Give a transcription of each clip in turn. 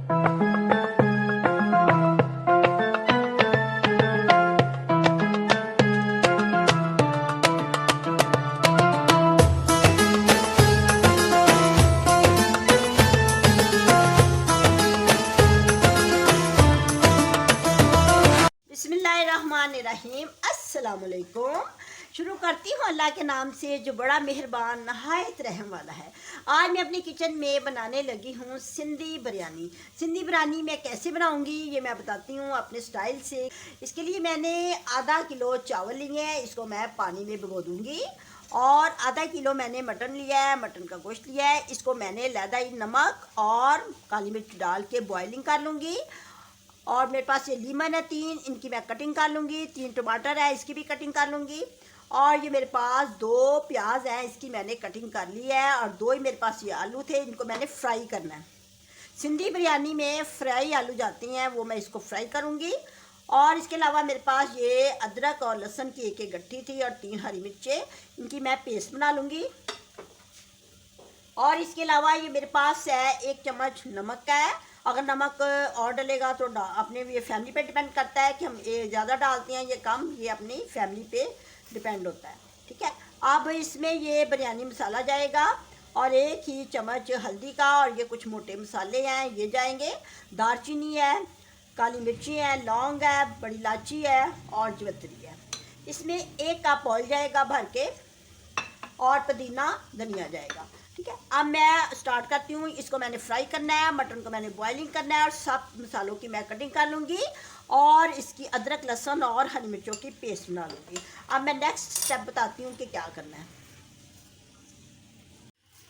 बिस्मिल्लाहिर्रहमानिर्रहीम। अस्सलामुअलैकुम। शुरू करती हूँ अल्लाह के नाम से जो बड़ा मेहरबान नहायत रहम वाला है। आज मैं अपनी किचन में बनाने लगी हूँ सिंधी बिरयानी। सिंधी बिरयानी मैं कैसे बनाऊँगी ये मैं बताती हूँ अपने स्टाइल से। इसके लिए मैंने आधा किलो चावल लिए हैं, इसको मैं पानी में भिगो दूँगी। और आधा किलो मैंने मटन लिया है, मटन का गोश्त लिया है, इसको मैंने लहदा नमक और काली मिर्च डाल के बॉयलिंग कर लूँगी। और मेरे पास ये लीमन है 3, इनकी मैं कटिंग कर लूँगी। 3 टमाटर है, इसकी भी कटिंग कर लूँगी। और ये मेरे पास 2 प्याज है, इसकी मैंने कटिंग कर ली है। और 2 ही मेरे पास ये आलू थे, इनको मैंने फ्राई करना है। सिंधी बिरयानी में फ्राई आलू जाती हैं, वो मैं इसको फ्राई करूँगी। और इसके अलावा मेरे पास ये अदरक और लहसुन की एक गट्ठी थी और 3 हरी मिर्चें, इनकी मैं पेस्ट बना लूँगी। और इसके अलावा ये मेरे पास है 1 चम्मच नमक का है। अगर नमक और डलेगा तो अपने ये फैमिली पे डिपेंड करता है कि हम ये ज़्यादा डालते हैं ये कम, ये अपनी फैमिली पे डिपेंड होता है। ठीक है, अब इसमें ये बिरयानी मसाला जाएगा और 1 ही चम्मच हल्दी का, और ये कुछ मोटे मसाले हैं ये जाएंगे। दालचीनी है, काली मिर्ची है, लौंग है, बड़ी इलायची है और जवित्री है। इसमें 1 कप ऑयल जाएगा भर के, और पुदीना धनिया जाएगा। ठीक है, अब मैं स्टार्ट करती हूँ। इसको मैंने फ्राई करना है, मटन को मैंने बॉइलिंग करना है, और सब मसालों की मैं कटिंग कर लूँगी। और इसकी अदरक लहसुन और हरी मिर्चों की पेस्ट बना लूँगी। अब मैं नेक्स्ट स्टेप बताती हूँ कि क्या करना है।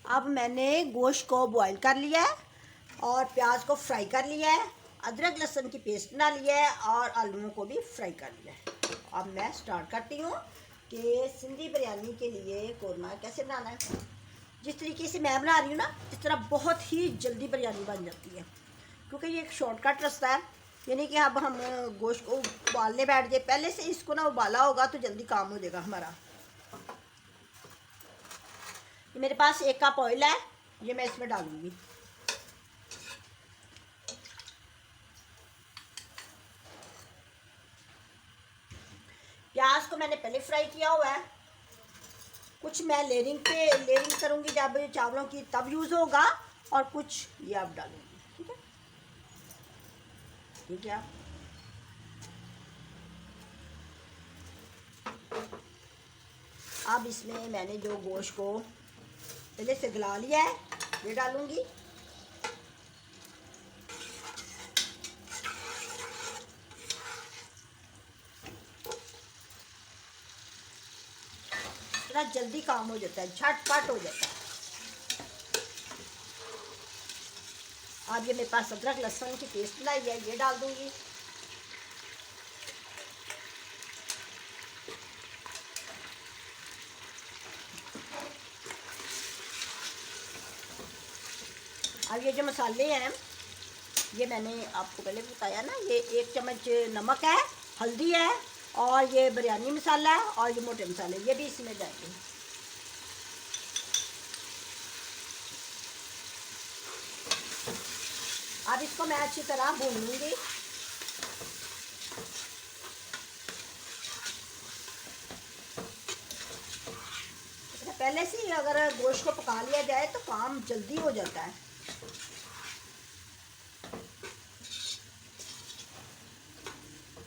अब मैंने गोश्त को बॉईल कर लिया है और प्याज को फ्राई कर लिया है, अदरक लहसुन की पेस्ट बना लिया है और आलूओं को भी फ्राई कर लिया है। अब मैं स्टार्ट करती हूँ कि सिंधी बिरयानी के लिए कोरमा कैसे बनाना है। जिस तरीके से मैं बना रही हूँ ना, इस तरह बहुत ही जल्दी बिरयानी बन जाती है, क्योंकि ये एक शॉर्टकट रास्ता है। यानी कि अब हम गोश्त को उबालने बैठ जाए, पहले से इसको ना उबाला होगा तो जल्दी काम हो जाएगा हमारा। ये मेरे पास 1 कप ऑयल है, ये मैं इसमें डालूंगी। प्याज को मैंने पहले फ्राई किया हुआ है, कुछ मैं लेयरिंग करूंगी जब चावलों की तब यूज़ होगा, और कुछ ये आप डालूंगी। ठीक है, ठीक है। अब इसमें मैंने जो गोश्त को पहले से गला लिया है ये डालूंगी। इतना जल्दी काम हो जाता है, झटपट हो जाता है। अब ये मेरे पास अदरक लहसुन की पेस्ट बनाई है, ये डाल दूंगी। अब ये जो मसाले हैं, ये मैंने आपको पहले बताया ना, ये 1 चम्मच नमक है, हल्दी है, और ये बिरयानी मसाला है, और ये मोटे मसाले, ये भी इसमें जाएंगे। अब इसको मैं अच्छी तरह भून लूँगी। पहले से ही अगर गोश्त को पका लिया जाए तो काम जल्दी हो जाता है।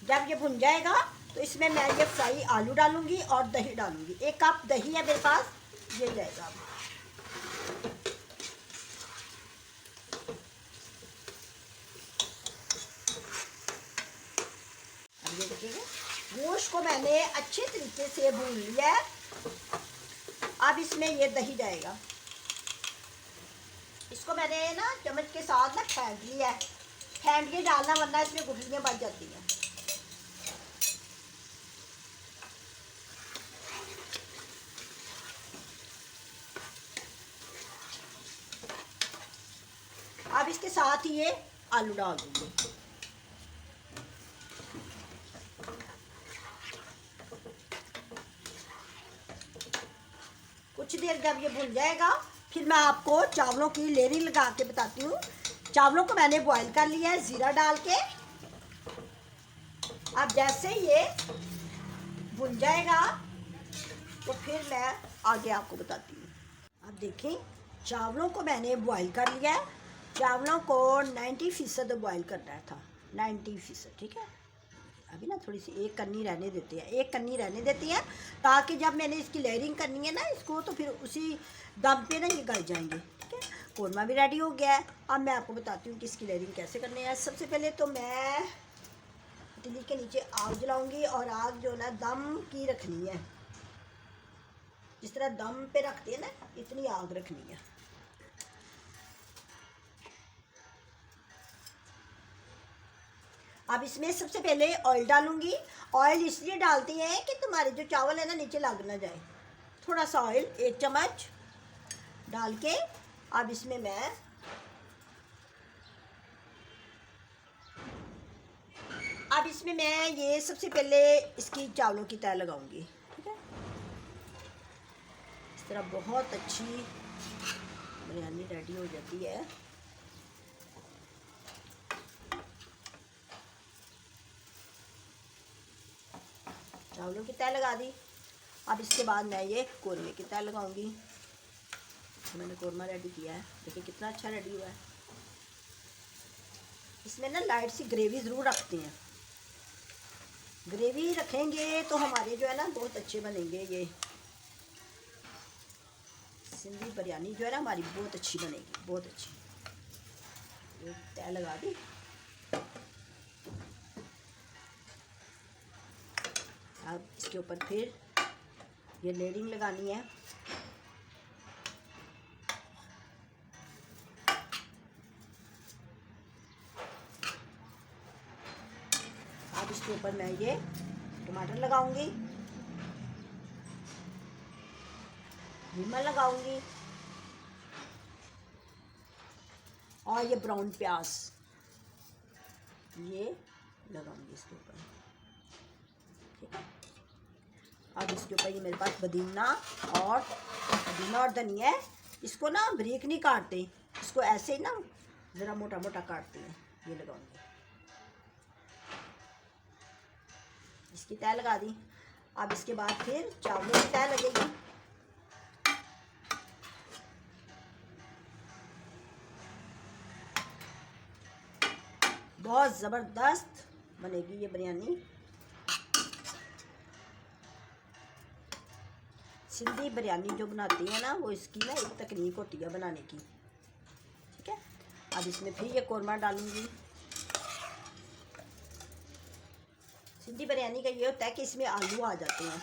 जब ये भुन जाएगा तो इसमें मैं ये फ्राई आलू डालूंगी और दही डालूंगी। 1 कप दही है मेरे पास, ये जाएगा। अब ये देखिएगा, गोश्त को मैंने अच्छे तरीके से भून लिया है। अब इसमें ये दही जाएगा। इसको मैंने ना चम्मच के साथ ना फेंट लिया है, फेंट के डालना वरना इसमें गुठलियाँ बच जाती हैं। अब इसके साथ ही ये आलू डाल दूंगी। कुछ देर जब ये भुन जाएगा, फिर मैं आपको चावलों की लेयरिंग लगा के बताती हूँ चावलों को मैंने बॉईल कर लिया है ज़ीरा डाल के। अब जैसे ये भुन जाएगा तो फिर मैं आगे आपको बताती हूँ। अब देखें, चावलों को मैंने बॉईल कर लिया है। चावलों को 90% बॉईल करना था, 90%, ठीक है। अभी ना थोड़ी सी एक कन्नी रहने देते हैं, एक कन्नी रहने देती हैं, ताकि जब मैंने इसकी लेयरिंग करनी है ना इसको, तो फिर उसी दम पे ना ये गल जाएंगे, ठीक है। कोरमा भी रेडी हो गया है। अब मैं आपको बताती हूँ कि इसकी लेयरिंग कैसे करनी है। सबसे पहले तो मैं पतीली के नीचे आग जलाऊंगी, और आग जो ना दम की रखनी है, जिस तरह दम पे रखते हैं ना, इतनी आग रखनी है। अब इसमें सबसे पहले ऑयल डालूंगी। ऑयल इसलिए डालती हैं कि तुम्हारे जो चावल है ना नीचे लग ना जाए। थोड़ा सा ऑयल, 1 चम्मच डाल के अब इसमें मैं ये सबसे पहले इसकी चावलों की तह लगाऊंगी, ठीक है। इस तरह बहुत अच्छी बिरयानी रेडी हो जाती है। चावलों की तह लगा दी। अब इसके बाद मैं ये कोरमे की तह लगाऊंगी। मैंने कोरमा रेडी किया है, देखिए कितना अच्छा रेडी हुआ है। इसमें ना लाइट सी ग्रेवी ज़रूर रखते हैं। ग्रेवी रखेंगे तो हमारे जो है ना बहुत अच्छे बनेंगे। ये सिंधी बिरयानी जो है ना हमारी बहुत अच्छी बनेगी, बहुत अच्छी। ये तह लगा दी। अब इसके ऊपर फिर ये लेयरिंग लगानी है। अब इसके ऊपर मैं ये टमाटर लगाऊंगी, नींबू लगाऊंगी, और ये ब्राउन प्याज ये लगाऊंगी इसके ऊपर, ठीक है। अब इसके ऊपर ये मेरे पास पुदीना और धनिया है। इसको ना बारीक नहीं काटते, इसको ऐसे ही ना ज़रा मोटा मोटा काटते हैं। ये लगाऊंगी, इसकी तह लगा दी। अब इसके बाद फिर चावलों की तह लगेगी। बहुत ज़बरदस्त बनेगी ये बिरयानी। सिंधी बिरयानी जो बनाती है ना, वो इसकी ना एक तकनीक होती है बनाने की, ठीक है। अब इसमें फिर ये कोरमा डालूंगी। सिंधी बिरयानी का ये होता है कि इसमें आलू आ जाते हैं,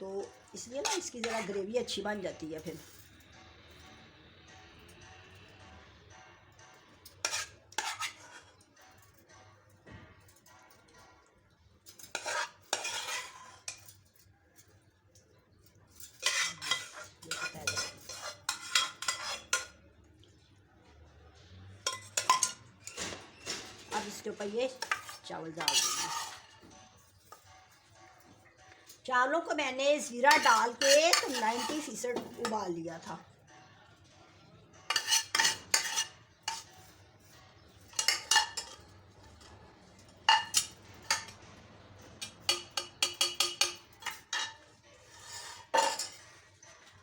तो इसलिए ना इसकी ज़रा ग्रेवी अच्छी बन जाती है फिर। अब इसके ऊपर ये चावल डाल दूँगी। चावलों को मैंने ज़ीरा डाल के तो 90% उबाल लिया था।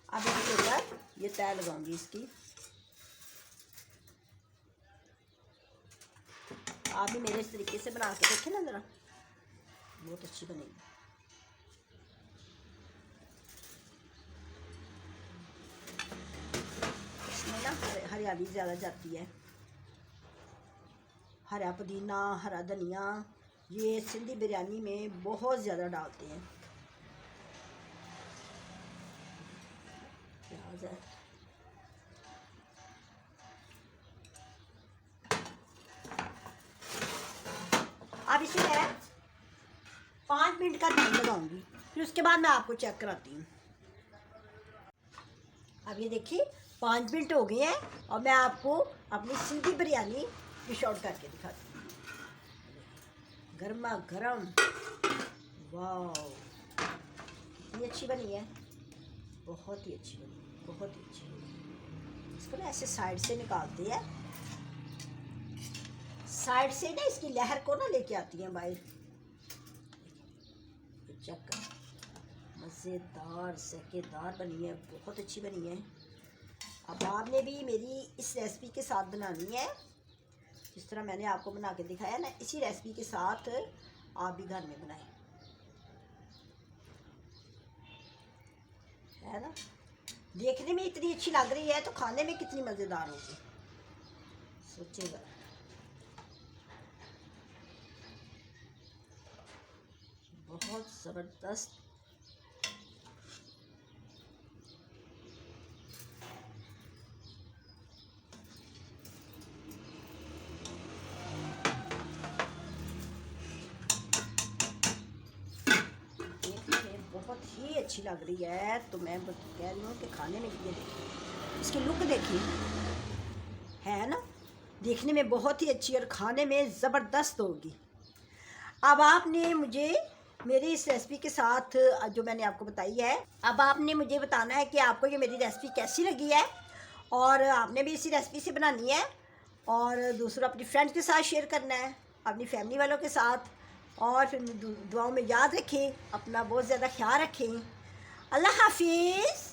अब इसके ऊपर ये तह लगाऊंगी इसकी। आप भी मेरे इस तरीके से बना के देखें ना ज़रा, बहुत अच्छी बनेगी। इसमें ना हरियाली ज़्यादा जाती है। हरा पुदीना, हरा धनिया, ये सिंधी बिरयानी में बहुत ज़्यादा डालते हैं। प्याज है, अब इसे मैं 5 मिनट का दम लगाऊंगी, फिर उसके बाद मैं आपको चेक कराती हूँ। अब ये देखिए 5 मिनट हो गए हैं, और मैं आपको अपनी सिंधी बिरयानी डिश आउट करके दिखाती हूँ। गर्मा गर्म, वाह कितनी अच्छी बनी है, बहुत ही अच्छी बनी, बहुत ही अच्छी। इसको ना ऐसे साइड से निकालते हैं, साइड से ना इसकी लहर को ना लेके आती हैं बाहर। चेक कर, मज़ेदार सेकेदार बनी है, बहुत अच्छी बनी है। अब आपने भी मेरी इस रेसिपी के साथ बनानी है, जिस तरह मैंने आपको बना के दिखाया ना, इसी रेसिपी के साथ आप भी घर में बनाएं, है ना। देखने में इतनी अच्छी लग रही है तो खाने में कितनी मज़ेदार होगी, सोचिएगा। बहुत ज़बरदस्त। बहुत ही अच्छी लग रही है, तो मैं कह रही हूँ कि खाने में ये देखिए, इसकी लुक देखिए, है ना, देखने में बहुत ही अच्छी और खाने में ज़बरदस्त होगी। अब आपने मुझे मेरी इस रेसिपी के साथ जो मैंने आपको बताई है, अब आपने मुझे बताना है कि आपको ये मेरी रेसिपी कैसी लगी है, और आपने भी इसी रेसिपी से बनानी है और दूसरा अपनी फ्रेंड्स के साथ शेयर करना है, अपनी फैमिली वालों के साथ। और फिर दुआओं में याद रखें, अपना बहुत ज़्यादा ख्याल रखें। अल्लाह हाफिज़।